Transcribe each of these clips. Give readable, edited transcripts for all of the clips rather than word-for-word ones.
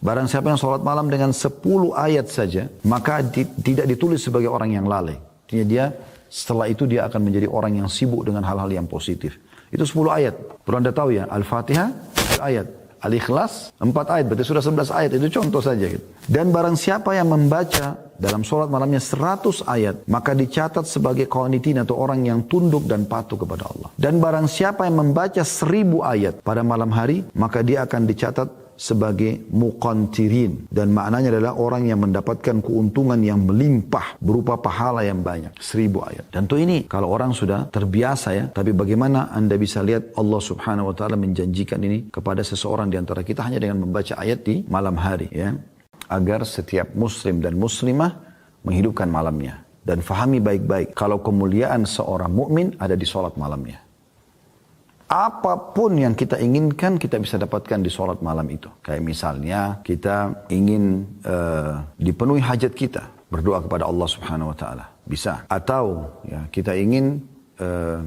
Barang siapa yang sholat malam dengan 10 ayat saja, maka tidak ditulis sebagai orang yang lalai. Artinya dia setelah itu dia akan menjadi orang yang sibuk dengan hal-hal yang positif. Itu 10 ayat. Perlu Anda tahu ya, Al-Fatihah 10 ayat. Al-Ikhlas 4 ayat, berarti sudah 11 ayat. Itu contoh saja gitu. Dan barang siapa yang membaca dalam sholat malamnya 100 ayat, maka dicatat sebagai qanitin atau orang yang tunduk dan patuh kepada Allah. Dan barang siapa yang membaca 1000 ayat pada malam hari, maka dia akan dicatat sebagai muqantirin, dan maknanya adalah orang yang mendapatkan keuntungan yang melimpah berupa pahala yang banyak, 1000 ayat. Tentu ini kalau orang sudah terbiasa ya, tapi bagaimana Anda bisa lihat Allah Subhanahu wa taala menjanjikan ini kepada seseorang di antara kita hanya dengan membaca ayat di malam hari ya, agar setiap muslim dan muslimah menghidupkan malamnya dan fahami baik-baik kalau kemuliaan seorang mukmin ada di sholat malamnya. Apapun yang kita inginkan kita bisa dapatkan di sholat malam itu. Kayak misalnya kita ingin dipenuhi hajat kita, berdoa kepada Allah Subhanahu Wa Taala, bisa. Atau ya, kita ingin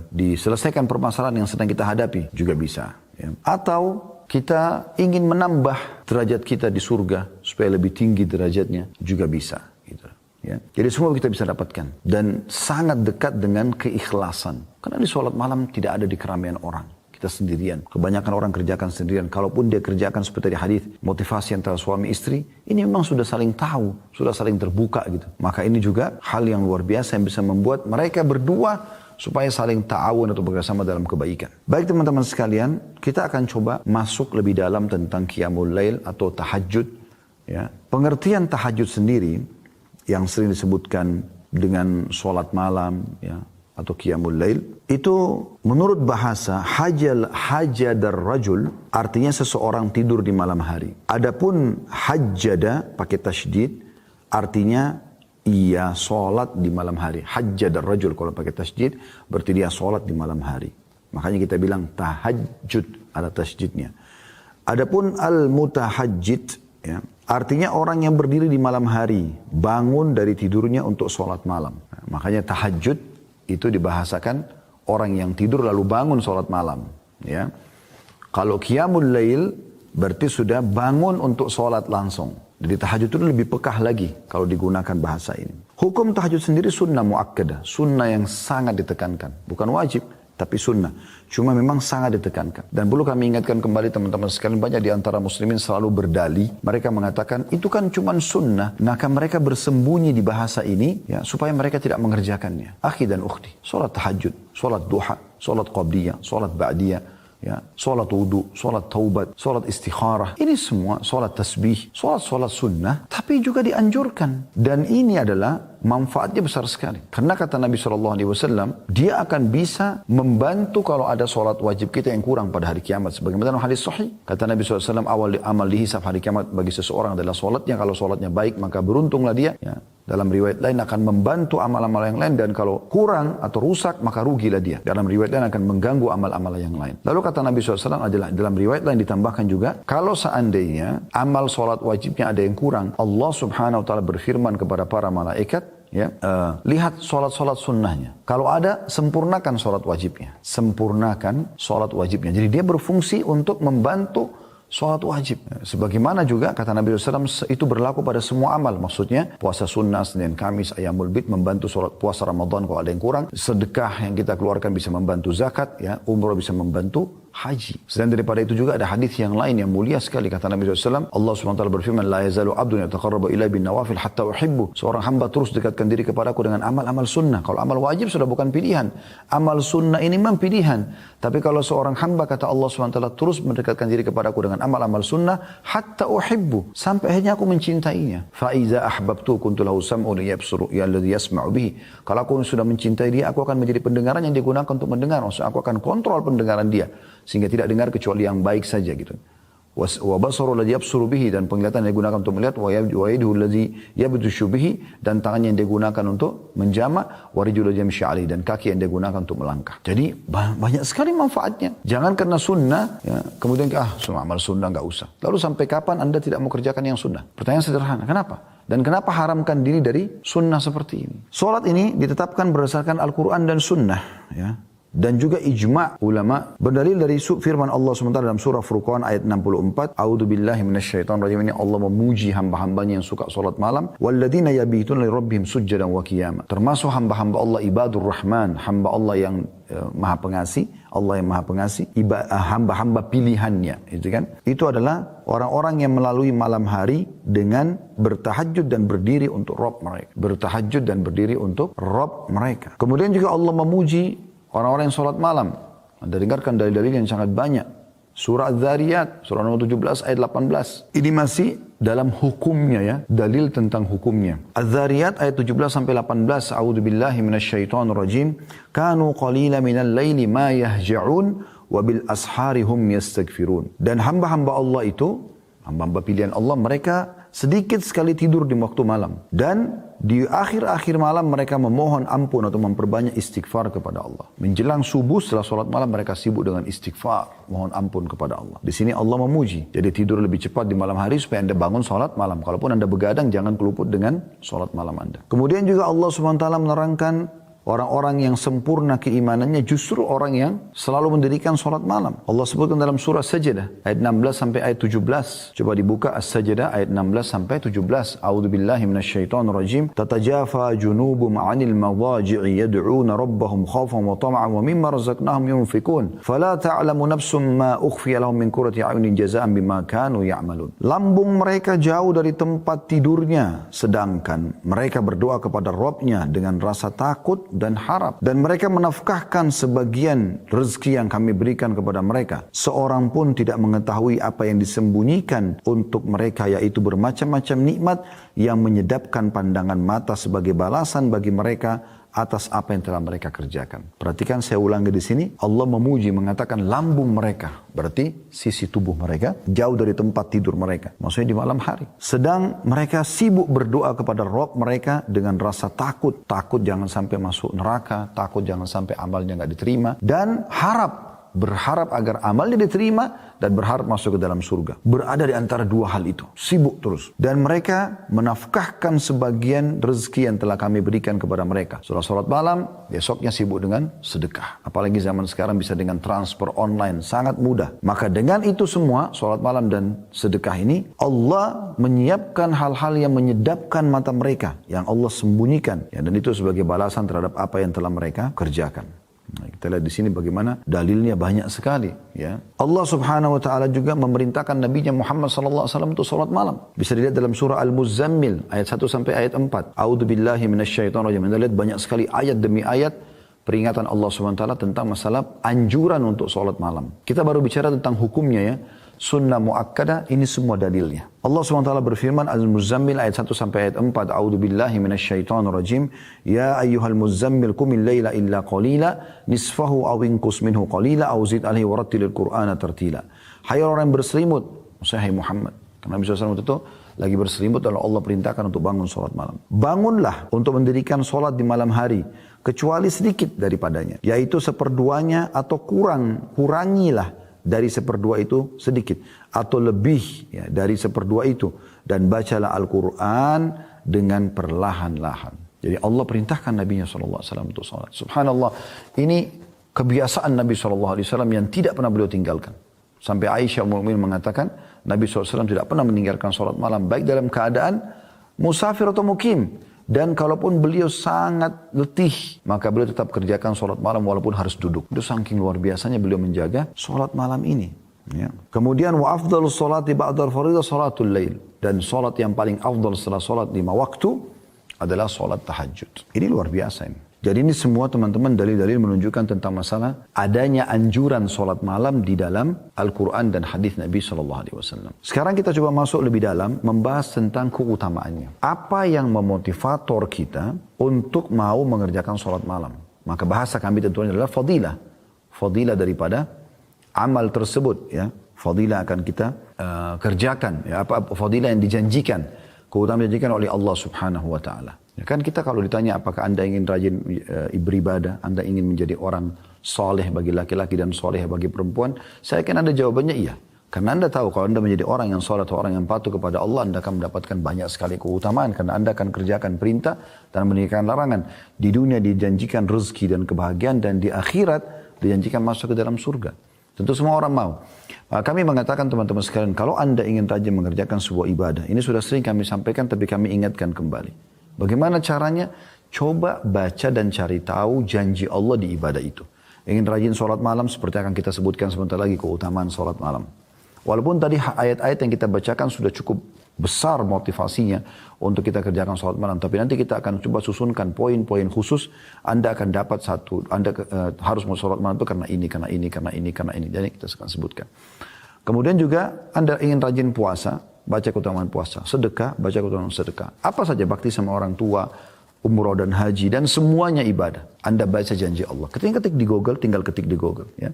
diselesaikan permasalahan yang sedang kita hadapi, juga bisa. Ya. Atau kita ingin menambah derajat kita di surga supaya lebih tinggi derajatnya, juga bisa. Gitu. Ya. Jadi semua kita bisa dapatkan. Dan sangat dekat dengan keikhlasan. Karena di sholat malam tidak ada di keramaian orang. Kita sendirian. Kebanyakan orang kerjakan sendirian. Kalaupun dia kerjakan seperti di hadis motivasi antara suami istri, ini memang sudah saling tahu, sudah saling terbuka gitu. Maka ini juga hal yang luar biasa yang bisa membuat mereka berdua supaya saling ta'awun atau bekerjasama dalam kebaikan. Baik teman-teman sekalian, kita akan coba masuk lebih dalam tentang qiyamul lail atau tahajud. Ya. Pengertian tahajud sendiri yang sering disebutkan dengan sholat malam ya, atau qiyamul lail, itu menurut bahasa hajadar rajul, artinya seseorang tidur di malam hari. Adapun hajjada pakai tasydid, artinya ia sholat di malam hari. Hajjadar rajul kalau pakai tasydid, berarti dia sholat di malam hari. Makanya kita bilang tahajud, ada tasydidnya. Adapun al-mutahajjid, ya, artinya orang yang berdiri di malam hari, bangun dari tidurnya untuk sholat malam. Nah, makanya tahajud itu dibahasakan orang yang tidur lalu bangun sholat malam. Ya. Kalau qiyamul lail berarti sudah bangun untuk sholat langsung. Jadi tahajud itu lebih pekah lagi kalau digunakan bahasa ini. Hukum tahajud sendiri sunnah muakkadah, sunnah yang sangat ditekankan, bukan wajib. Tapi sunnah. Cuma memang sangat ditekankan. Dan perlu kami ingatkan kembali teman-teman sekalian, banyak di antara muslimin selalu berdalih. Mereka mengatakan itu kan cuma sunnah. Maka mereka bersembunyi di bahasa ini ya, supaya mereka tidak mengerjakannya. Akhi dan ukhti, sholat tahajud, sholat duha, sholat qabliyah, sholat ba'diyah, ya, sholat wudu, sholat taubat, sholat istikharah. Ini semua sholat tasbih, sholat sunnah. Tapi juga dianjurkan. Dan ini adalah manfaatnya besar sekali. Karena kata Nabi SAW, dia akan bisa membantu kalau ada sholat wajib kita yang kurang pada hari kiamat. Sebagaimana dalam hadis sahih. Kata Nabi SAW, awal amal dihisab hari kiamat bagi seseorang adalah sholatnya. Kalau sholatnya baik, maka beruntunglah dia. Ya. Dalam riwayat lain akan membantu amal-amal yang lain. Dan kalau kurang atau rusak, maka rugilah dia. Dalam riwayat lain akan mengganggu amal-amal yang lain. Lalu kata Nabi SAW adalah, dalam riwayat lain ditambahkan juga, kalau seandainya amal sholat wajibnya ada yang kurang, Allah Subhanahu Wa Taala berfirman kepada para malaikat, ya, lihat sholat-sholat sunnahnya. Kalau ada, sempurnakan sholat wajibnya. Sempurnakan sholat wajibnya. Jadi dia berfungsi untuk membantu sholat wajib. Sebagaimana juga kata Nabi SAW, itu berlaku pada semua amal. Maksudnya puasa sunnah, Senin, Kamis, Ayyamul Bid, membantu sholat puasa Ramadan kalau ada yang kurang. Sedekah yang kita keluarkan bisa membantu zakat, ya, umrah bisa membantu haji. Selain daripada itu juga ada hadis yang lain yang mulia sekali. Kata Nabi SAW, Allah SWT berfirman, La yazalu abdun yataqarrabu ilai bin nawafil hatta uhibbu. Seorang hamba terus dekatkan diri kepadaku dengan amal-amal sunnah. Kalau amal wajib sudah bukan pilihan. Amal sunnah ini memang pilihan. Tapi kalau seorang hamba, kata Allah SWT, terus mendekatkan diri kepadaku dengan amal-amal sunnah, hatta uhibbu. Sampai akhirnya aku mencintainya. Fa'iza ahbabtu kuntu lahu sam'un yabsuru yalladhi yasma'u bihi. Kalau aku sudah mencintai dia, aku akan menjadi pendengaran yang digunakan untuk mendengar. Maksudnya aku akan kontrol pendengaran dia. Sehingga tidak dengar kecuali yang baik saja gitu. Wa basaru alladhi yabsuru bihi, dan penglihatan yang digunakan untuk melihat, wa yaduhu alladhi yabtushu bihi, dan tangan yang digunakan untuk menjama, wa rijlu alladhi yamshi alaihi, dan kaki yang digunakan untuk melangkah. Jadi banyak sekali manfaatnya. Jangan karena sunnah ya, kemudian semua amal sunnah enggak usah. Lalu sampai kapan Anda tidak mau kerjakan yang sunnah? Pertanyaan sederhana, kenapa? Dan kenapa haramkan diri dari sunnah seperti ini? Salat ini ditetapkan berdasarkan Al-Quran dan sunnah ya. Dan juga ijma' ulama berdalil dari firman Allah SWT dalam surah Furqan ayat 64. A'udzubillahi minasyaitonir rajim. Ini Allah memuji hamba-hambanya yang suka salat malam. Walladzina yabituna li rabbihim sujjadan wa qiyama. Termasuk hamba-hamba Allah ibadur rahman, hamba Allah yang maha pengasih, Allah yang maha pengasih, hamba-hamba pilihannya, itu kan? Itu adalah orang-orang yang melalui malam hari dengan bertahajud dan berdiri untuk Rabb mereka. Bertahajud dan berdiri untuk Rabb mereka. Kemudian juga Allah memuji orang-orang yang salat malam. Anda dengarkan dalil-dalil yang sangat banyak. Surah Az-Zariyat, surah nomor 17 ayat 18. Ini masih dalam hukumnya ya, dalil tentang hukumnya. Az-Zariyat ayat 17 sampai 18. A'udzubillahi minasyaitonir rajim. Kanu qalila minal laili ma yahja'un wa bil ashari hum yastaghfirun. Dan hamba-hamba Allah itu, hamba-hamba pilihan Allah, mereka sedikit sekali tidur di waktu malam. Dan di akhir-akhir malam mereka memohon ampun atau memperbanyak istighfar kepada Allah. Menjelang subuh setelah sholat malam mereka sibuk dengan istighfar, mohon ampun kepada Allah. Di sini Allah memuji. Jadi tidur lebih cepat di malam hari supaya Anda bangun sholat malam. Kalaupun Anda begadang jangan keluput dengan sholat malam Anda. Kemudian juga Allah SWT menerangkan orang-orang yang sempurna keimanannya justru orang yang selalu mendirikan sholat malam. Allah sebutkan dalam surah Sajdah ayat 16 sampai ayat 17. Coba dibuka As-Sajdah ayat 16 sampai 17. A'udzubillahi minasyaitonir rajim. Tatajafa junubum 'anil madaji'i yad'una rabbahum khaufan wa tama'an wa mimma razaqnahum yunfikun. Fala ta'lamu nafsum ma ukhfiya lahum min qurrati a'yunin jazaa'an bima kanu ya'malun. Lambung mereka jauh dari tempat tidurnya, sedangkan mereka berdoa kepada Rabbnya dengan rasa takut dan harap. Dan mereka menafkahkan sebagian rezeki yang kami berikan kepada mereka. Seorang pun tidak mengetahui apa yang disembunyikan untuk mereka, yaitu bermacam-macam nikmat yang menyedapkan pandangan mata sebagai balasan bagi mereka atas apa yang telah mereka kerjakan. Perhatikan, saya ulangi di sini, Allah memuji mengatakan lambung mereka, berarti sisi tubuh mereka jauh dari tempat tidur mereka, maksudnya di malam hari. Sedang mereka sibuk berdoa kepada Rabb mereka dengan rasa takut jangan sampai masuk neraka, takut jangan sampai amalnya nggak diterima, dan berharap agar amalnya diterima dan berharap masuk ke dalam surga. Berada di antara dua hal itu, sibuk terus. Dan mereka menafkahkan sebagian rezeki yang telah kami berikan kepada mereka. Setelah sholat malam, besoknya sibuk dengan sedekah. Apalagi zaman sekarang bisa dengan transfer online, sangat mudah. Maka dengan itu semua, sholat malam dan sedekah ini, Allah menyiapkan hal-hal yang menyedapkan mata mereka, yang Allah sembunyikan. Ya, dan itu sebagai balasan terhadap apa yang telah mereka kerjakan. Nah, kita lihat di sini bagaimana dalilnya banyak sekali. Ya, Allah Subhanahu Wa Taala juga memerintahkan Nabi Muhammad Sallallahu Alaihi Wasallam untuk salat malam. Bisa dilihat dalam surah Al-Muzammil ayat 1 sampai ayat 4. A'udzubillahi minasyaitonir rajim. Kita lihat banyak sekali ayat demi ayat peringatan Allah Subhanahu Wa Taala tentang masalah anjuran untuk salat malam. Kita baru bicara tentang hukumnya ya. Sunnah muakkadah, ini semua dalilnya. Allah SWT berfirman Al-Muzammil ayat 1 sampai ayat 4. A'udzubillahi minasyaitonir rajim. Ya ayyuhal muzammil qumil laila illa qalila nisfahu aw inqus minhu qalila aw zid alaihi warattilil qur'ana tartila. Hai orang yang berselimut, maksudnya hai Muhammad. Karena Nabi SAW itu lagi berselimut lalu Allah perintahkan untuk bangun salat malam. Bangunlah untuk mendirikan salat di malam hari kecuali sedikit daripadanya, yaitu seperduanya atau kurangilah dari seperdua itu sedikit atau lebih ya, dari seperdua itu, dan bacalah Al-Quran dengan perlahan-lahan. Jadi Allah perintahkan Nabi SAW untuk salat. Subhanallah, ini kebiasaan Nabi SAW yang tidak pernah beliau tinggalkan. Sampai Aisyah Ummul Mukminin mengatakan Nabi SAW tidak pernah meninggalkan salat malam, baik dalam keadaan musafir atau mukim. Dan kalaupun beliau sangat letih, maka beliau tetap kerjakan sholat malam walaupun harus duduk. Itu saking luar biasanya beliau menjaga sholat malam ini. Ya. Kemudian wa afdalus sholati ba'dal faridah sholatul lail. Dan sholat yang paling afdal setelah sholat 5 waktu adalah sholat tahajud. Ini luar biasa ini. Jadi ini semua teman-teman dalil-dalil menunjukkan tentang masalah adanya anjuran sholat malam di dalam Al-Quran dan hadis Nabi SAW. Sekarang kita coba masuk lebih dalam membahas tentang keutamaannya. Apa yang memotivator kita untuk mau mengerjakan sholat malam? Maka bahasa kami tentunya adalah fadilah. Fadilah daripada amal tersebut. Ya. Fadilah akan kita kerjakan. Ya. Apa fadilah yang dijanjikan. Keutamaan dijanjikan oleh Allah Subhanahu Wa Taala. Ya kan kita kalau ditanya apakah Anda ingin rajin beribadah, Anda ingin menjadi orang soleh bagi laki-laki dan soleh bagi perempuan, saya yakin Anda jawabannya iya. Karena Anda tahu kalau Anda menjadi orang yang soleh atau orang yang patuh kepada Allah, Anda akan mendapatkan banyak sekali keutamaan. Karena Anda akan kerjakan perintah dan meninggalkan larangan. Di dunia dijanjikan rezeki dan kebahagiaan, dan di akhirat dijanjikan masuk ke dalam surga. Tentu semua orang mau. Kami mengatakan teman-teman sekalian, kalau Anda ingin rajin mengerjakan sebuah ibadah, ini sudah sering kami sampaikan tapi kami ingatkan kembali. Bagaimana caranya? Coba baca dan cari tahu janji Allah di ibadah itu. Ingin rajin sholat malam seperti akan kita sebutkan sebentar lagi keutamaan sholat malam. Walaupun tadi ayat-ayat yang kita bacakan sudah cukup besar motivasinya untuk kita kerjakan sholat malam. Tapi nanti kita akan coba susunkan poin-poin khusus. Anda akan dapat satu, Anda harus mau sholat malam itu karena ini, karena ini, karena ini, karena ini. Jadi kita akan sebutkan. Kemudian juga Anda ingin rajin puasa, baca keutamaan puasa. Sedekah, baca keutamaan sedekah. Apa saja bakti sama orang tua, umroh dan haji, dan semuanya ibadah. Anda baca janji Allah. Ketika ketik di Google, tinggal ketik di Google. Ya.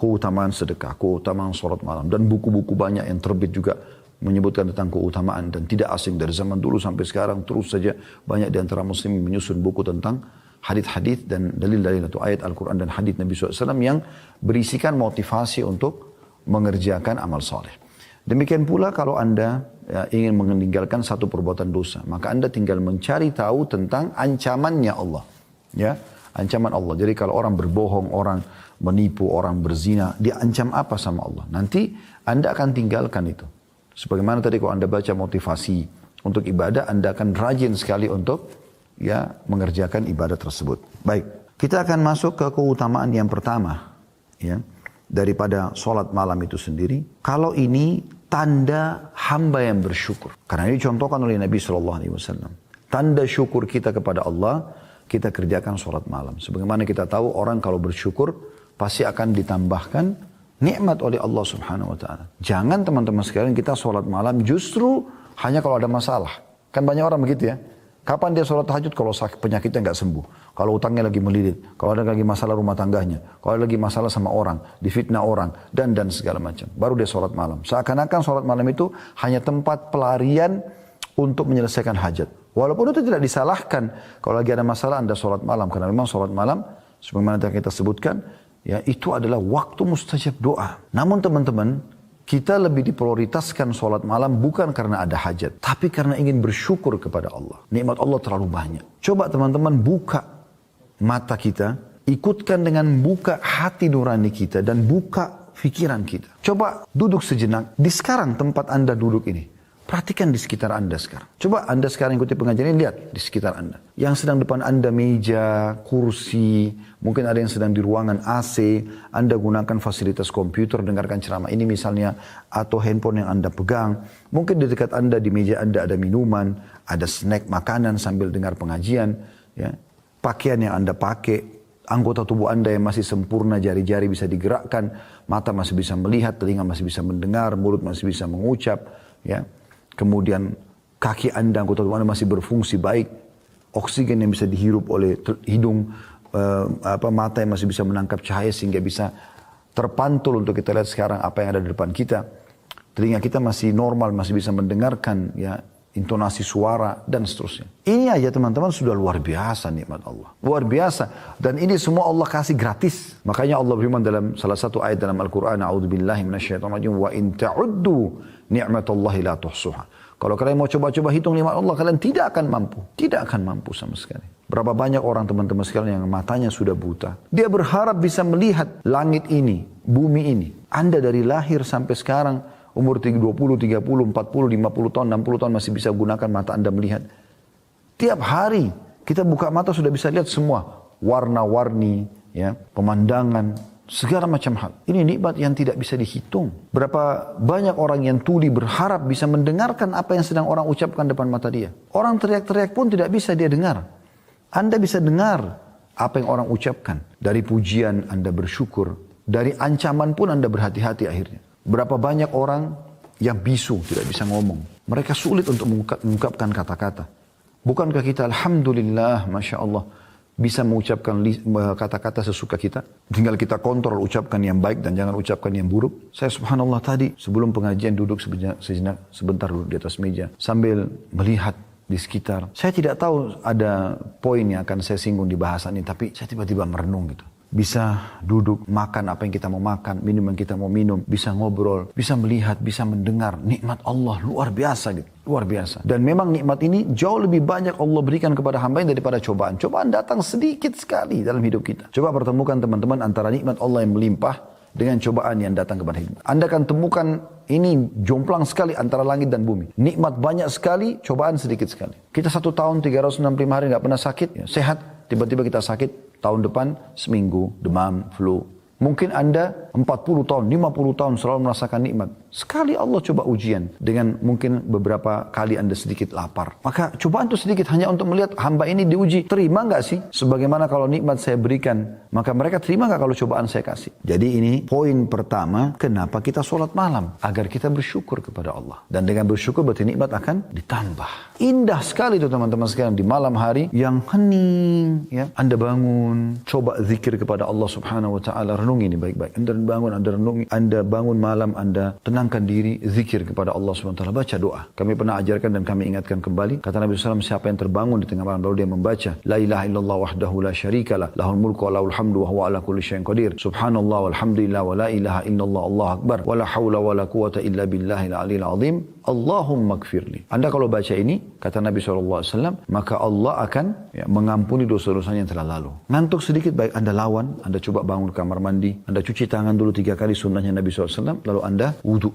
Keutamaan sedekah, keutamaan sholat malam. Dan buku-buku banyak yang terbit juga menyebutkan tentang keutamaan dan tidak asing dari zaman dulu sampai sekarang terus saja banyak di antara muslim menyusun buku tentang hadith-hadith dan dalil-dalil atau ayat Al-Quran dan hadith Nabi SAW yang berisikan motivasi untuk mengerjakan amal soleh. Demikian pula kalau Anda ingin meninggalkan satu perbuatan dosa, maka Anda tinggal mencari tahu tentang ancamannya Allah. Ya, ancaman Allah. Jadi kalau orang berbohong, orang menipu, orang berzina, dia ancam apa sama Allah? Nanti Anda akan tinggalkan itu. Sebagaimana tadi kalau Anda baca motivasi untuk ibadah, Anda akan rajin sekali untuk mengerjakan ibadah tersebut. Baik, kita akan masuk ke keutamaan yang pertama ya, daripada sholat malam itu sendiri. Kalau ini tanda hamba yang bersyukur. Karena ini dicontohkan oleh Nabi SAW. Tanda syukur kita kepada Allah, kita kerjakan sholat malam. Sebagaimana kita tahu orang kalau bersyukur pasti akan ditambahkan nikmat oleh Allah Subhanahu wa taala. Jangan teman-teman sekalian kita sholat malam justru hanya kalau ada masalah. Kan banyak orang begitu ya. Kapan dia sholat tahajud? Kalau penyakitnya nggak sembuh. Kalau utangnya lagi melilit. Kalau ada lagi masalah rumah tangganya. Kalau ada lagi masalah sama orang. Difitnah orang. Dan segala macam. Baru dia sholat malam. Seakan-akan sholat malam itu hanya tempat pelarian untuk menyelesaikan hajat. Walaupun itu tidak disalahkan. Kalau lagi ada masalah Anda sholat malam. Karena memang sholat malam, sebagaimana kita sebutkan, ya itu adalah waktu mustajab doa. Namun teman-teman, kita lebih diprioritaskan sholat malam bukan karena ada hajat, tapi karena ingin bersyukur kepada Allah. Nikmat Allah terlalu banyak. Coba teman-teman buka mata kita, ikutkan dengan buka hati nurani kita dan buka pikiran kita. Coba duduk sejenak di sekarang tempat Anda duduk ini. Perhatikan di sekitar Anda sekarang. Coba Anda sekarang ikuti pengajian ini, lihat di sekitar Anda. Yang sedang depan Anda meja, kursi, mungkin ada yang sedang di ruangan AC, Anda gunakan fasilitas komputer, dengarkan ceramah ini misalnya, atau handphone yang Anda pegang. Mungkin di dekat Anda, di meja Anda ada minuman, ada snack makanan sambil dengar pengajian. Ya. Pakaian yang Anda pakai, anggota tubuh Anda yang masih sempurna, jari-jari bisa digerakkan, mata masih bisa melihat, telinga masih bisa mendengar, mulut masih bisa mengucap, ya. Kemudian kaki Anda, anggota tubuh Anda masih berfungsi baik, oksigen yang bisa dihirup oleh hidung, mata yang masih bisa menangkap cahaya sehingga bisa terpantul untuk kita lihat sekarang apa yang ada di depan kita. Telinga kita masih normal, masih bisa mendengarkan ya intonasi suara dan seterusnya. Ini aja teman-teman sudah luar biasa nikmat Allah. Luar biasa. Dan ini semua Allah kasih gratis. Makanya Allah berfirman dalam salah satu ayat dalam Al-Quran, A'udzubillahi minasyaitonirrajim, wa in ta'uddu ni'matallahi la tuhsuha. Kalau kalian mau coba-coba hitung nikmat Allah, kalian tidak akan mampu. Tidak akan mampu sama sekali. Berapa banyak orang teman-teman sekalian yang matanya sudah buta. Dia berharap bisa melihat langit ini, bumi ini. Anda dari lahir sampai sekarang, umur 20, 30, 40, 50 tahun, 60 tahun masih bisa gunakan mata Anda melihat. Tiap hari kita buka mata sudah bisa lihat semua. Warna-warni, ya, pemandangan, segala macam hal. Ini nikmat yang tidak bisa dihitung. Berapa banyak orang yang tuli berharap bisa mendengarkan apa yang sedang orang ucapkan depan mata dia. Orang teriak-teriak pun tidak bisa dia dengar. Anda bisa dengar apa yang orang ucapkan. Dari pujian Anda bersyukur. Dari ancaman pun Anda berhati-hati akhirnya. Berapa banyak orang yang bisu, tidak bisa ngomong. Mereka sulit untuk mengungkapkan kata-kata. Bukankah kita Alhamdulillah, Masya Allah, bisa mengucapkan kata-kata sesuka kita? Tinggal kita kontrol ucapkan yang baik dan jangan ucapkan yang buruk. Saya subhanallah tadi sebelum pengajian duduk sebentar duduk di atas meja. Sambil melihat di sekitar. Saya tidak tahu ada poin yang akan saya singgung di bahasan ini. Tapi saya tiba-tiba merenung gitu. bisa duduk, makan apa yang kita mau makan, minum yang kita mau minum, bisa ngobrol, bisa melihat, bisa mendengar. Nikmat Allah luar biasa gitu. Luar biasa. Dan memang nikmat ini jauh lebih banyak Allah berikan kepada hamba daripada cobaan. Cobaan datang sedikit sekali dalam hidup kita. Coba pertemukan teman-teman antara nikmat Allah yang melimpah dengan cobaan yang datang kepada hidup. Anda akan temukan ini jomplang sekali antara langit dan bumi. Nikmat banyak sekali, cobaan sedikit sekali. Kita 1 tahun 365 hari nggak pernah sakit, ya, sehat. Tiba-tiba kita sakit, tahun depan seminggu, demam, flu. Mungkin Anda 40 tahun, 50 tahun selalu merasakan nikmat. Sekali Allah coba ujian dengan mungkin beberapa kali Anda sedikit lapar. Maka cobaan itu sedikit hanya untuk melihat hamba ini diuji. Terima nggak sih? Sebagaimana kalau nikmat saya berikan, maka mereka terima nggak kalau cobaan saya kasih? Jadi ini poin pertama, kenapa kita sholat malam? Agar kita bersyukur kepada Allah. Dan dengan bersyukur berarti nikmat akan ditambah. Indah sekali itu teman-teman sekalian di malam hari yang hening. Ya. Anda bangun, coba zikir kepada Allah subhanahu wa ta'ala. Renungi ini baik-baik. Anda bangun, Anda renungi. Anda bangun malam, Anda tenangkan diri, zikir kepada Allah subhanahu wa ta'ala. Baca doa. Kami pernah ajarkan dan kami ingatkan kembali. Kata Nabi SAW, siapa yang terbangun di tengah malam lalu dia membaca La ilaha illallah wahdahu la syarikalah lahul mulku wa lahul hamdu wa huwa ala kulli syai'in qadir. Subhanallah walhamdulillah wa la ilaha illallah Allahu akbar wa la haula wa la quwata illa billahil aliyil azim. Allahumma gfirli. Anda kalau baca ini, kata Nabi SAW, maka Allah akan mengampuni dosa-dosanya yang telah lalu. Ngantuk sedikit, baik Anda lawan, Anda coba bangun kamar mandi, Anda cuci tangan dulu 3 kali sunnahnya Nabi SAW, lalu Anda wudu.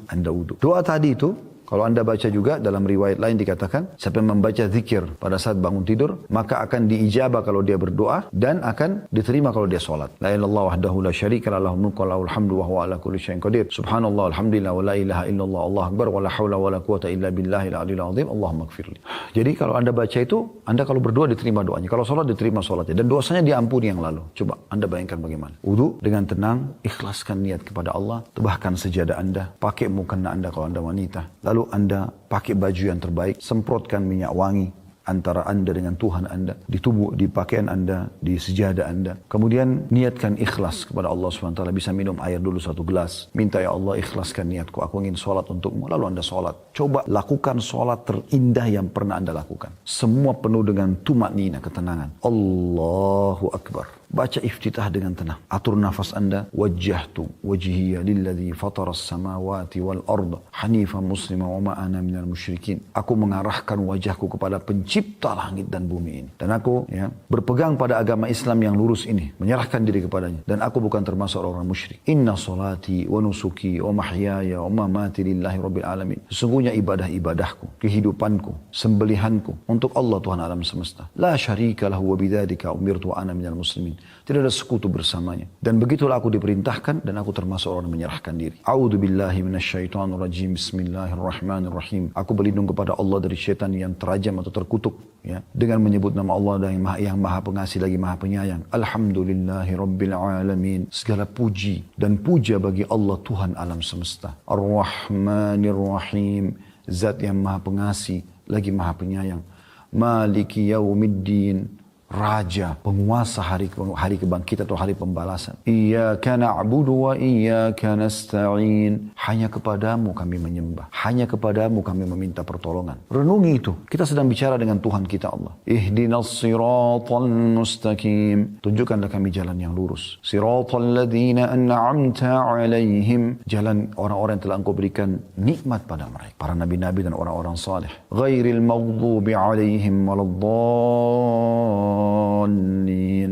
Doa tadi itu, kalau Anda baca juga dalam riwayat lain dikatakan, siapa yang membaca zikir pada saat bangun tidur, maka akan diijabah kalau dia berdoa dan akan diterima kalau dia sholat. La ilallah wahdahu la syarika lahul mulku wa lahul hamdu wa huwa ala kulli syai'in qadir. Subhanallah alhamdulillah wa la ilaha illallah Allahu akbar wa la haula wa la quwata illa billahil aliyil azim. Allahumma gfirli. Jadi kalau Anda baca itu, Anda kalau berdoa diterima doanya. Kalau sholat diterima sholatnya. Dan dosanya diampuni yang lalu. Coba Anda bayangkan bagaimana. Wudu dengan tenang, ikhlaskan niat kepada Allah, tebahkan sejadah Anda, pakai mukena Anda kalau Anda wanita. Lalu Anda pakai baju yang terbaik, semprotkan minyak wangi antara Anda dengan Tuhan Anda, di tubuh, di pakaian Anda, di sejadah Anda. Kemudian niatkan ikhlas kepada Allah SWT. Bisa minum air dulu 1 gelas. Minta, ya Allah ikhlaskan niatku, aku ingin sholat untukmu. Lalu Anda sholat. Coba lakukan sholat terindah yang pernah Anda lakukan. Semua penuh dengan tumaknina, ketenangan. Allahu Akbar. Baca iftitah dengan tenang. Atur nafas Anda. Wajjahtu wajhiya lilladzi fataras samawati wal arda hanifan muslima wa ma ana minal musyrikin. Aku mengarahkan wajahku kepada pencipta langit dan bumi ini. Dan aku berpegang pada agama Islam yang lurus ini. Menyerahkan diri kepadanya. Dan aku bukan termasuk orang musyrik. Inna salati wa nusuki wa mahyaya wa mamati lillahi rabbil alamin. Sesungguhnya ibadah-ibadahku, kehidupanku, sembelihanku untuk Allah Tuhan alam semesta. La syarika lahu wa bidzalika umirtu wa ana minal muslimin. Tidak ada sekutu bersamanya. Dan begitulah aku diperintahkan dan aku termasuk orang yang menyerahkan diri. A'udzu billahi minasyaitonir rajim. Bismillahirrahmanirrahim. Aku berlindung kepada Allah dari syaitan yang terajam atau terkutuk, ya, dengan menyebut nama Allah yang maha pengasih lagi maha penyayang. Alhamdulillahi rabbil alamin. Segala puji dan puja bagi Allah Tuhan alam semesta. Ar-Rahmanir-Rahim. Zat yang maha pengasih lagi maha penyayang. Maliki yaumiddin. Raja, penguasa hari kebangkitan atau hari pembalasan. Iyyaka na'budu wa iyyaka nasta'in. Hanya kepadamu kami menyembah. Hanya kepadamu kami meminta pertolongan. Renungi itu. Kita sedang bicara dengan Tuhan kita Allah. Ihdinas siratal mustaqim. Tunjukkanlah kami jalan yang lurus. Siratal ladzina an'amta 'alaihim. Jalan orang-orang yang telah Engkau berikan nikmat pada mereka. Para nabi-nabi dan orang-orang saleh. Ghairil maghdubi 'alaihim waladdallin.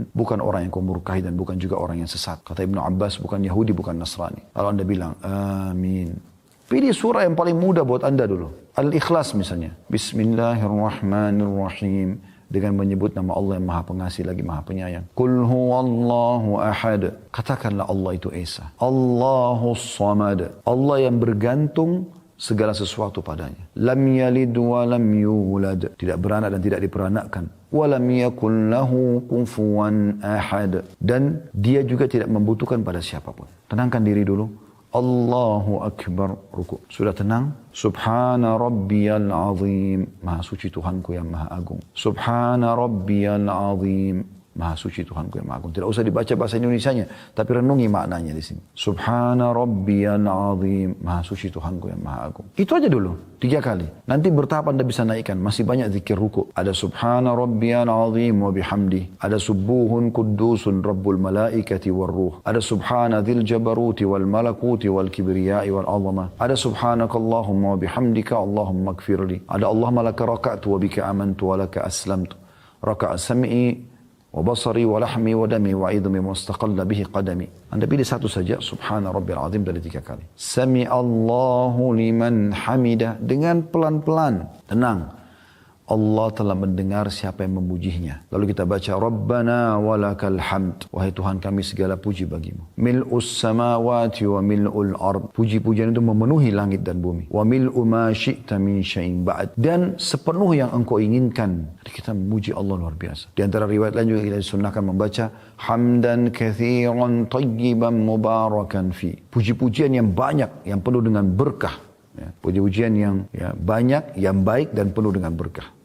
Bukan orang yang kau murkahi dan bukan juga orang yang sesat. Kata Ibnu Abbas, bukan Yahudi, bukan Nasrani. Kalau Anda bilang, amin. Pilih surah yang paling mudah buat Anda dulu. Al-Ikhlas misalnya. Bismillahirrahmanirrahim. Dengan menyebut nama Allah yang maha pengasih lagi maha penyayang. Qul huwallahu ahad. Katakanlah Allah itu Esa. Allahus samad. Allah yang bergantung segala sesuatu padanya. Lam yalid wa lam yulad. Tidak beranak dan tidak diperanakkan. Wa lam yakul lahu kufuwan ahad. Dan dia juga tidak membutuhkan pada siapapun. Tenangkan diri dulu. Allahu Akbar. Ruku. Sudah tenang? Subhana rabbiyal azim. Maha suci Tuhanku yang maha agung. Subhana rabbiyal azim. Maha suci Tuhanku yang maha agung. Tidak usah dibaca bahasa Indonesianya, tapi renungi maknanya di sini. Subhana rabbiyal azim. Maha suci Tuhanku yang maha agung. Itu aja dulu, 3 kali. Nanti bertahap Anda bisa naikkan. Masih banyak zikir ruku. Ada subhana rabbiyal azim wa bihamdi. Ada subuhun kuddusun rabbul malaikati war ruh. Ada subhana dzil jabaruti wal malakuti wal kibriyai wal azamah. Ada subhanakallahumma wa bihamdika Allahumma ighfirli. Ada Allahumma laka raka'tu wa bika amantu wa laka aslamtu. Raka'a sam'i wa basari wa lahmi wa dami wa idhmi wa istaqalla bihi qadami. Anda pilih satu saja, subhana rabbil azim dari 3 kali. Sami Allahu liman hamidah, dengan pelan-pelan, tenang. Allah telah mendengar siapa yang memujinya. Lalu kita baca Rabbana walakal hamd. Wahai Tuhan kami segala puji bagimu. Mil'us samawati wa mil'ul ard. Puji-pujian itu memenuhi langit dan bumi. Wa mil'u ma syi'ta min syai'in ba'd. Dan sepenuh yang engkau inginkan. Jadi kita memuji Allah luar biasa. Di antara riwayat lain juga kita disunnahkan membaca hamdan kathiran tayyiban mubarakan fi. Puji-pujian yang banyak, yang penuh dengan berkah. Ya, puji-pujian yang banyak, yang baik dan penuh dengan berkah.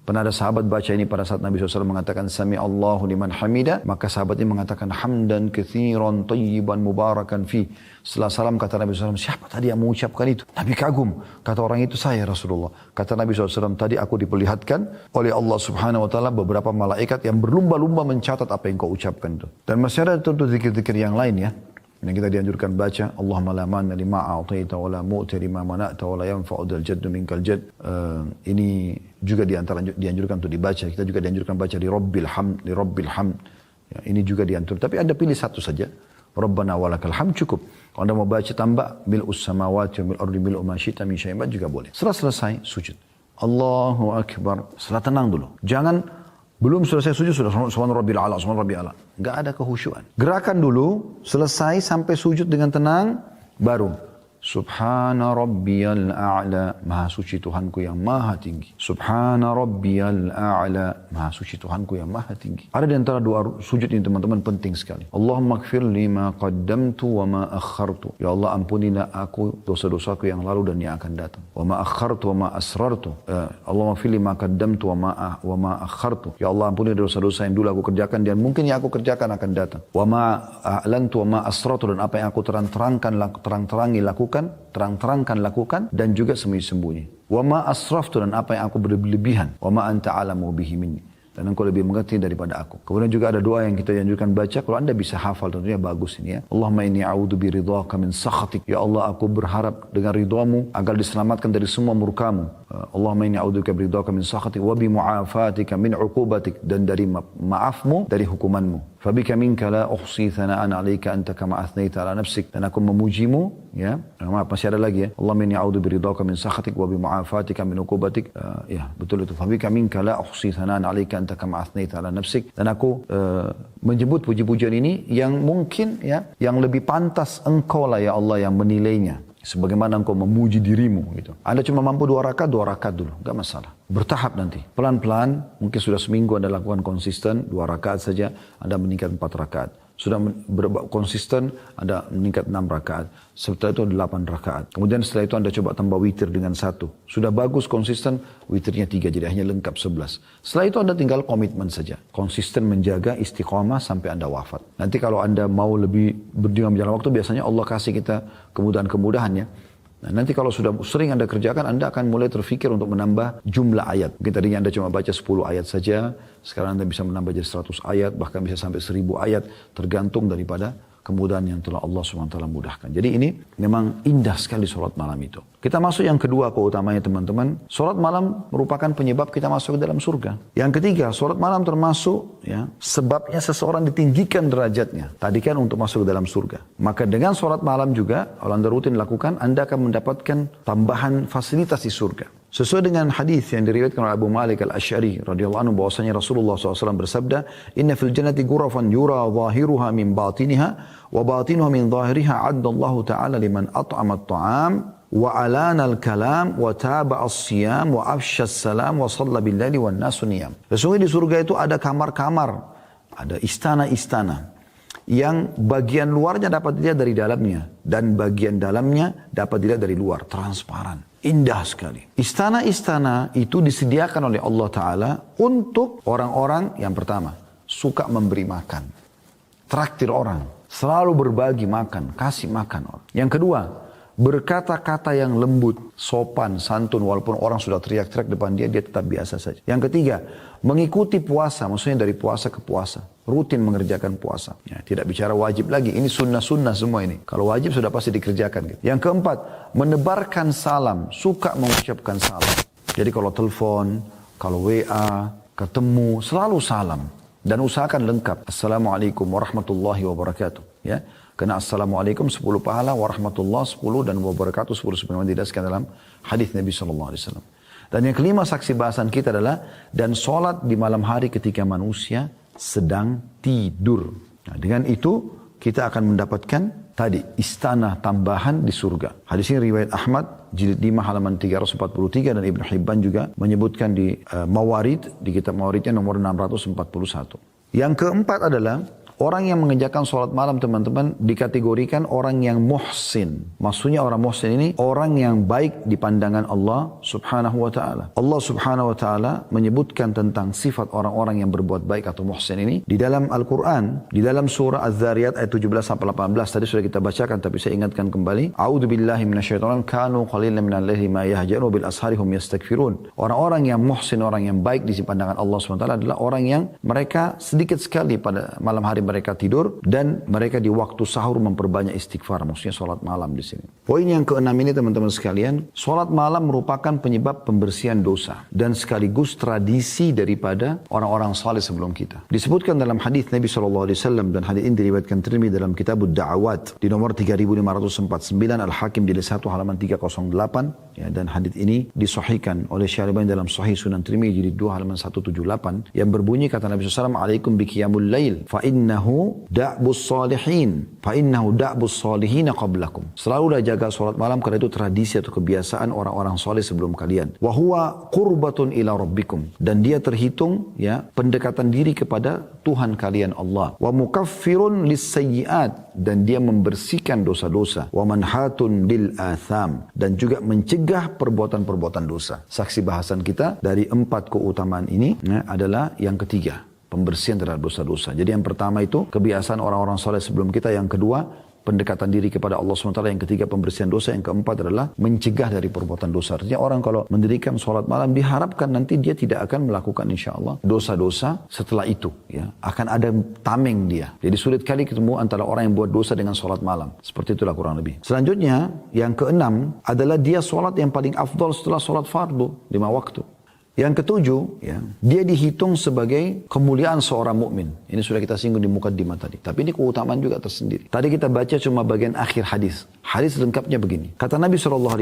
Pernah ada sahabat baca ini pada saat Nabi SAW mengatakan Sami Allahu liman hamida. Maka sahabat ini mengatakan hamdan kathiran tayyiban mubarakan fi. Setelah salam kata Nabi SAW, siapa tadi yang mengucapkan itu? Nabi kagum. Kata orang itu, saya Rasulullah. Kata Nabi SAW, tadi aku diperlihatkan oleh Allah Subhanahu Wa Taala beberapa malaikat yang berlumba-lumba mencatat apa yang kau ucapkan itu. Dan masih ada tentu zikir-zikir yang lain ya. Yang kita dianjurkan baca, Allahumma la manna lima a'taita wa la mu'ti lima mana'ta wa la yanfa'u dzal jaddu minkal jadd. Ini juga dianjurkan untuk dibaca. Kita juga dianjurkan baca di Rabbil Hamd, di Rabbil Hamd. Ya, ini juga dianjurkan. Tapi Anda pilih satu saja. Rabbana walakal hamd cukup. Kalau Anda mau baca tambah mil'us samawati wa mil'ul ardi mil'u ma syi'ta min syai'in ba'd juga boleh. Setelah selesai sujud. Allahu akbar. Setelah tenang dulu. Jangan belum selesai sujud sudah subhana rabbil a'la, subhana rabbil a'la. Enggak ada kehusyuan. Gerakan dulu, selesai sampai sujud dengan tenang, baru subhana rabbiyal a'la, maha suci Tuhanku yang maha tinggi. Subhana rabbiyal a'la, maha suci Tuhanku yang maha tinggi. Ada di antara doa sujud ini teman-teman penting sekali. Allahumma ighfir li ma qaddamtu wa ma akhartu. Ya Allah ampunilah aku dosa-dosaku yang lalu dan yang akan datang. Wa ma akhartu wa ma asrartu. Allahumma ighfir li ma qaddamtu wa ma akhartu. Ya Allah ampuni dosa-dosa yang dulu aku kerjakan dan mungkin yang aku kerjakan akan datang. Wa ma a'lantu wa ma asrartu, dan apa yang aku terang-terangkan lakukan dan juga sembunyi-sembunyi. Wa ma asraftu, dan apa yang aku berlebihan. Wa ma anta alamu bihi minni, dan engkau lebih mengerti daripada aku. Kemudian juga ada doa yang kita anjurkan baca. Kalau Anda bisa hafal tentunya bagus ini ya. Allahumma inni a'udzu biridhaka min sakhatik. Ya Allah aku berharap dengan ridhamu agar diselamatkan dari semua murkamu. Allahumma inni a'udzubika biridhaka min sakhatik wa bi mu'afatika min 'uqubatik, dan dari maafmu dari hukumanmu. Fabika minka la uhsi thana'an 'alaika anta kama athnaita 'ala nafsik, dan aku memujimu ya. Maaf masih ada lagi ya. Allahumma inni a'udzu biridhaka min sakhatik wa bi mu'afatika min 'uqubatik. Ya betul itu. Fabika minka la uhsi thana'an 'alaika anta kama athnaita 'ala nafsik, dan aku menyebut puji-pujian ini yang mungkin ya yang lebih pantas engkau lah ya Allah yang menilainya. Sebagaimana engkau memuji dirimu gitu. Anda cuma mampu 2 rakaat dulu, enggak masalah. Bertahap nanti, pelan-pelan, mungkin sudah seminggu Anda lakukan konsisten, 2 rakaat saja, Anda meningkat 4 rakaat. Sudah konsisten, Anda meningkat 6 rakaat. Setelah itu 8 rakaat. Kemudian setelah itu Anda coba tambah witir dengan 1. Sudah bagus konsisten, witirnya 3, jadi hanya lengkap 11. Setelah itu Anda tinggal komitmen saja. Konsisten menjaga istiqamah sampai Anda wafat. Nanti kalau Anda mau lebih berjuang berjalan waktu, biasanya Allah kasih kita kemudahan-kemudahan ya. Nah, nanti kalau sudah sering Anda kerjakan, Anda akan mulai terfikir untuk menambah jumlah ayat. Mungkin tadinya Anda cuma baca 10 ayat saja, sekarang Anda bisa menambah jadi 100 ayat, bahkan bisa sampai 1000 ayat, tergantung daripada kemudahan yang telah Allah SWT mudahkan. Jadi ini memang indah sekali sholat malam itu. Kita masuk yang kedua keutamanya teman-teman. Sholat malam merupakan penyebab kita masuk ke dalam surga. Yang ketiga, sholat malam termasuk ya sebabnya seseorang ditinggikan derajatnya. Tadi kan untuk masuk ke dalam surga. Maka dengan sholat malam juga, kalau Anda rutin lakukan, Anda akan mendapatkan tambahan fasilitas di surga. Sesuai dengan hadis yang diriwayatkan oleh Abu Malik Al-Asy'ari radhiyallahu anhu bahwasanya Rasulullah SAW bersabda, "Inna fil jannati ghurafan yura zahiruha min batiniha wa batinuha min zahiriha 'adda Allah ta'ala liman at'ama at-ta'am wa alana al-kalam wa taba'a as-siyam wa afsha as-salam wa shalla bil-laili wan nasu niyam." Sesungguhnya di surga itu ada kamar-kamar, ada istana-istana yang bagian luarnya dapat dilihat dari dalamnya dan bagian dalamnya dapat dilihat dari luar, transparan. Indah sekali. Istana-istana itu disediakan oleh Allah Ta'ala untuk orang-orang yang pertama, suka memberi makan. Traktir orang. Selalu berbagi makan, kasih makan orang. Yang kedua, berkata-kata yang lembut, sopan, santun, walaupun orang sudah teriak-teriak depan dia, dia tetap biasa saja. Yang ketiga, mengikuti puasa, maksudnya dari puasa ke puasa. Rutin mengerjakan puasa. Ya, tidak bicara wajib lagi, ini sunnah-sunnah semua ini. Kalau wajib sudah pasti dikerjakan. Gitu. Yang keempat, menebarkan salam, suka mengucapkan salam. Jadi kalau telepon, kalau WA, ketemu, selalu salam. Dan usahakan lengkap. Assalamualaikum warahmatullahi wabarakatuh. Ya. Karena Assalamualaikum 10 pahala, warahmatullah 10 dan wabarakatuh 10 sebagaimana didaskan dalam hadis Nabi SAW. Dan yang kelima saksi bahasan kita adalah, dan sholat di malam hari ketika manusia sedang tidur. Nah, dengan itu kita akan mendapatkan tadi istana tambahan di surga. Hadis ini riwayat Ahmad jilid 5 halaman 343 dan Ibnu Hibban juga menyebutkan di Mawarid, di kitab Mawaridnya nomor 641. Yang keempat adalah orang yang mengerjakan sholat malam, teman-teman, dikategorikan orang yang muhsin. Maksudnya orang muhsin ini orang yang baik di pandangan Allah subhanahu wa ta'ala. Allah subhanahu wa ta'ala menyebutkan tentang sifat orang-orang yang berbuat baik atau muhsin ini di dalam Al-Quran, di dalam surah Az-Zariyat ayat 17-18. Tadi sudah kita bacakan, tapi saya ingatkan kembali. A'udzu billahi minasyaitonir rajim. Kanu qalilan minal laili ma yahja'un bil ashari hum yastaghfirun. Orang-orang yang muhsin, orang yang baik di pandangan Allah subhanahu wa ta'ala adalah orang yang mereka sedikit sekali pada malam hari mereka tidur dan mereka di waktu sahur memperbanyak istighfar, maksudnya sholat malam di sini. Poin yang keenam ini, teman-teman sekalian, sholat malam merupakan penyebab pembersihan dosa dan sekaligus tradisi daripada orang-orang saleh sebelum kita. Disebutkan dalam hadis Nabi SAW dan hadis ini diriwayatkan Tirmidzi dalam kitab Ad-Da'awat di nomor 3549, Al-Hakim jilid 1 halaman 308, ya, dan hadis ini disahihkan oleh Syaribani dalam Sahih Sunan Tirmidzi jilid 2 halaman 178 yang berbunyi kata Nabi SAW, "Alaikum bi qiyamul lail fa innahu da'bus salihin fa innahu da'bus salihin qablakum." Selalulah jaga salat malam karena itu tradisi atau kebiasaan orang-orang saleh sebelum kalian. Wa huwa qurbatun ila rabbikum, dan dia terhitung ya pendekatan diri kepada Tuhan kalian Allah. Wa mukaffirun lis-sayyi'at, dan dia membersihkan dosa-dosa. Wa manhatun lil atham, dan juga mencegah perbuatan-perbuatan dosa. Saksi bahasan kita dari 4 keutamaan ini ya, adalah yang ketiga, pembersihan terhadap dosa-dosa. Jadi yang pertama itu kebiasaan orang-orang saleh sebelum kita. Yang kedua, pendekatan diri kepada Allah SWT. Yang ketiga, pembersihan dosa. Yang keempat adalah mencegah dari perbuatan dosa. Artinya orang kalau mendirikan sholat malam diharapkan nanti dia tidak akan melakukan insya Allah dosa-dosa setelah itu. Ya. Akan ada tameng dia. Jadi sulit kali ketemu antara orang yang buat dosa dengan sholat malam. Seperti itulah kurang lebih. Selanjutnya, yang keenam adalah dia sholat yang paling afdol setelah sholat fardu 5 waktu. Yang ketujuh, ya, dia dihitung sebagai kemuliaan seorang mukmin. Ini sudah kita singgung di mukaddimah tadi. Tapi ini keutamaan juga tersendiri. Tadi kita baca cuma bagian akhir hadis. Hadis lengkapnya begini. Kata Nabi SAW,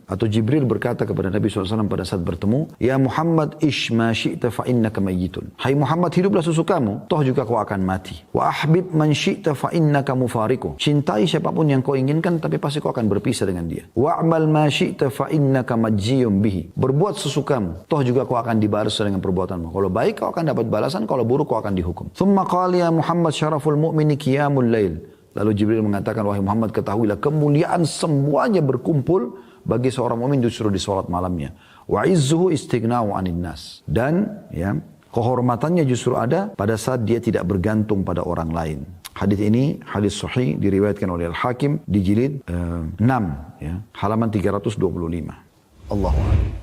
atau Jibril berkata kepada Nabi SAW pada saat bertemu, "Ya Muhammad, ish ma syi'ta fa innaka mayyitun." Hai Muhammad, hiduplah sesukamu, toh juga kau akan mati. Wa ahbib man syi'ta fa innaka mufariku. Cintai siapapun yang kau inginkan, tapi pasti kau akan berpisah dengan dia. Wa amal ma syi'ta fa innaka majziyun bihi. Berbuat sesukamu, toh juga kau akan dibalas dengan perbuatanmu. Kalau baik kau akan dapat balasan, kalau buruk kau akan dihukum. Thumma qala ya Muhammad syaraful mu'mini qiyamul lail. Lalu Jibril mengatakan, wahai Muhammad, ketahuilah kemuliaan semuanya berkumpul bagi seorang mukmin justru di salat malamnya. Wa izzuhu istighna'u 'anil nas. Dan ya, kehormatannya justru ada pada saat dia tidak bergantung pada orang lain. Hadis ini hadis sahih diriwayatkan oleh Al-Hakim di jilid 6 ya, halaman 325. Allahu a'lam.